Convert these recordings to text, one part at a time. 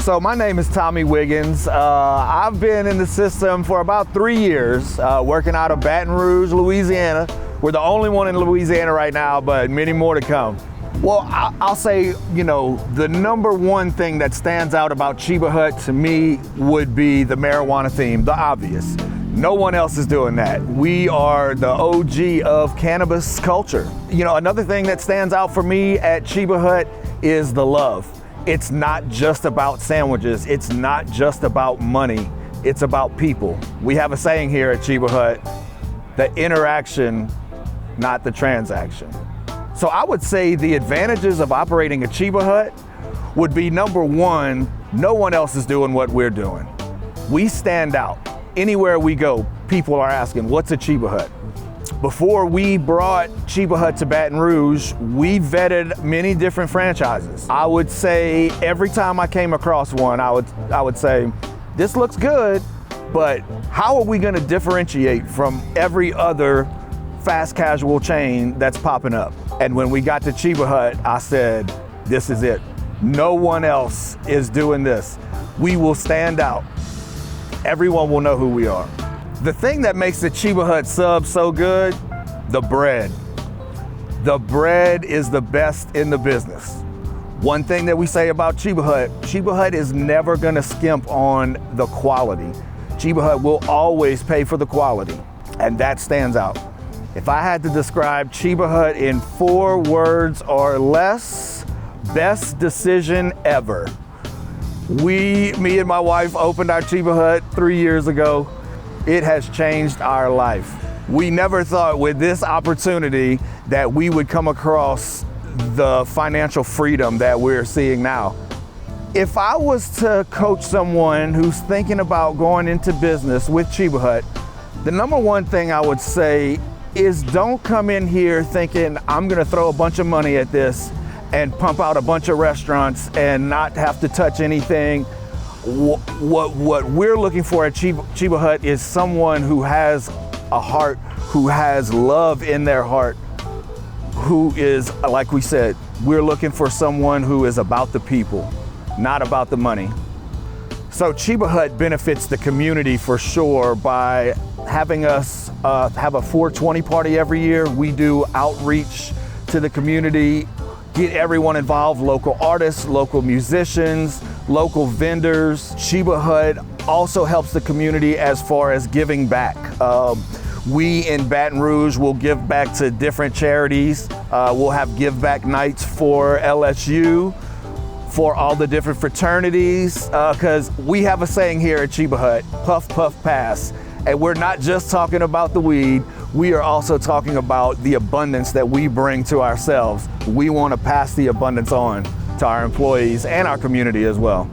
So my name is Tommy Wiggins. I've been in the system for about 3 years, working out of Baton Rouge, Louisiana. We're the only one in Louisiana right now, but many more to come. Well, I'll say, the number one thing that stands out about Cheba Hut to me would be the marijuana theme, the obvious. No one else is doing that. We are the OG of cannabis culture. Another thing that stands out for me at Cheba Hut is the love. It's not just about sandwiches. It's not just about money. It's about people. We have a saying here at Cheba Hut, the interaction, not the transaction. So I would say the advantages of operating a Cheba Hut would be, number one, no one else is doing what we're doing. We stand out. Anywhere we go, people are asking, what's a Cheba Hut? Before we brought Cheba Hut to Baton Rouge, we vetted many different franchises. I would say every time I came across one, I would say, this looks good, but how are we gonna differentiate from every other fast casual chain that's popping up? And when we got to Cheba Hut, I said, this is it. No one else is doing this. We will stand out. Everyone will know who we are. The thing that makes the Cheba Hut sub so good, the bread. The bread is the best in the business. One thing that we say about Cheba Hut is never gonna skimp on the quality. Cheba Hut will always pay for the quality, and that stands out. If I had to describe Cheba Hut in 4 words or less, best decision ever. Me and my wife opened our Cheba Hut 3 years ago. It has changed our life. We never thought with this opportunity that we would come across the financial freedom that we're seeing now. If I was to coach someone who's thinking about going into business with Cheba Hut, the number one thing I would say is don't come in here thinking I'm gonna throw a bunch of money at this and pump out a bunch of restaurants and not have to touch anything. What we're looking for at Cheba Hut is someone who has a heart, who has love in their heart, who is, like we said, we're looking for someone who is about the people, not about the money. So Cheba Hut benefits the community for sure by having us have a 420 party every year. We do outreach to the community, get everyone involved, local artists, local musicians, local vendors. Cheba Hut also helps the community as far as giving back. We in Baton Rouge will give back to different charities. We'll have give back nights for LSU, for all the different fraternities, because we have a saying here at Cheba Hut, puff, puff, pass. And we're not just talking about the weed, we are also talking about the abundance that we bring to ourselves. We want to pass the abundance on to our employees and our community as well.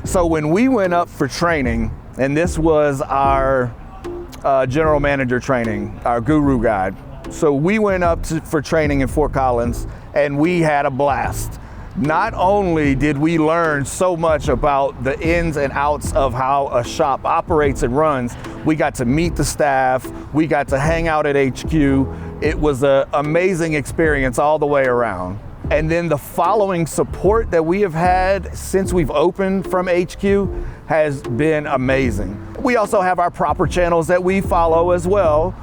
So when we went up for training, and this was our general manager training, our guru guide. So we went up for training in Fort Collins and we had a blast. Not only did we learn so much about the ins and outs of how a shop operates and runs, we got to meet the staff, we got to hang out at HQ. It was an amazing experience all the way around. And then the following support that we have had since we've opened from HQ has been amazing. We also have our proper channels that we follow as well.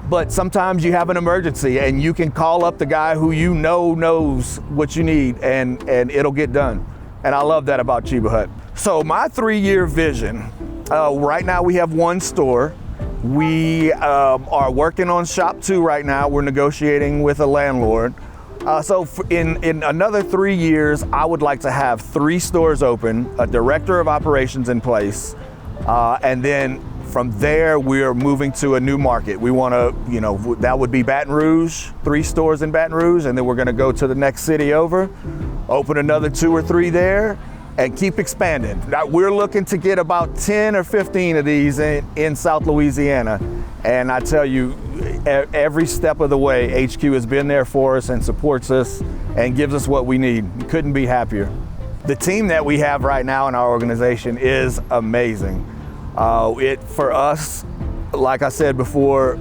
But sometimes you have an emergency and you can call up the guy who knows what you need and it'll get done. And I love that about Cheba Hut. So my 3-year vision, right now we have 1 store. We are working on shop 2 right now. We're negotiating with a landlord. So in another 3 years, I would like to have 3 stores open, a director of operations in place, and then from there, we're moving to a new market. We want to, that would be Baton Rouge, 3 stores in Baton Rouge, and then we're going to go to the next city over, open another 2 or 3 there, and keep expanding. Now, we're looking to get about 10 or 15 of these in South Louisiana. And I tell you, every step of the way, HQ has been there for us and supports us and gives us what we need. Couldn't be happier. The team that we have right now in our organization is amazing. For us, like I said before,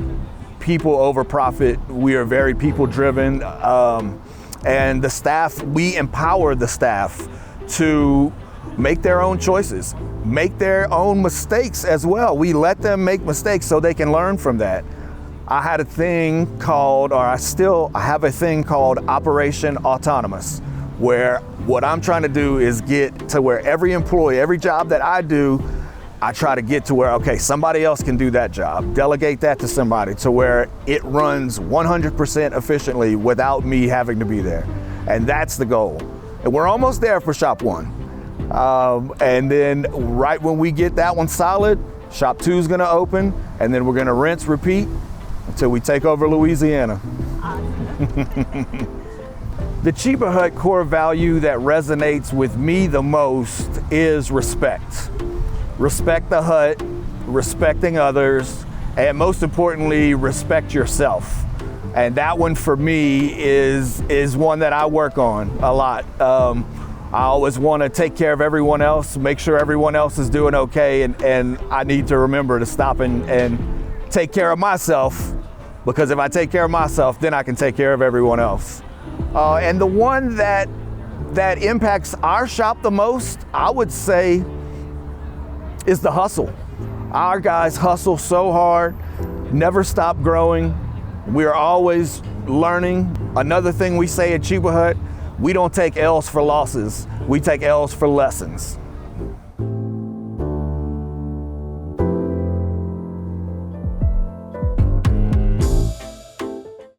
people over profit. We are very people driven. And the staff, we empower the staff to make their own choices, make their own mistakes as well. We let them make mistakes so they can learn from that. I had a thing called, or I have a thing called Operation Autonomous, where what I'm trying to do is get to where every employee, every job that I do, I try to get to where, okay, somebody else can do that job. Delegate that to somebody to where it runs 100% efficiently without me having to be there. And that's the goal. And we're almost there for Shop 1. And then right when we get that one solid, Shop 2 is gonna open, and then we're gonna rinse, repeat until we take over Louisiana. The Cheba Hut core value that resonates with me the most is respect. Respect the hut, respecting others, and most importantly, respect yourself. And that one for me is one that I work on a lot. I always want to take care of everyone else, make sure everyone else is doing okay, and I need to remember to stop and take care of myself, because if I take care of myself, then I can take care of everyone else. And the one that impacts our shop the most, I would say, is the hustle. Our guys hustle so hard, never stop growing. We're always learning. Another thing we say at Cheba Hut, we don't take L's for losses, we take L's for lessons.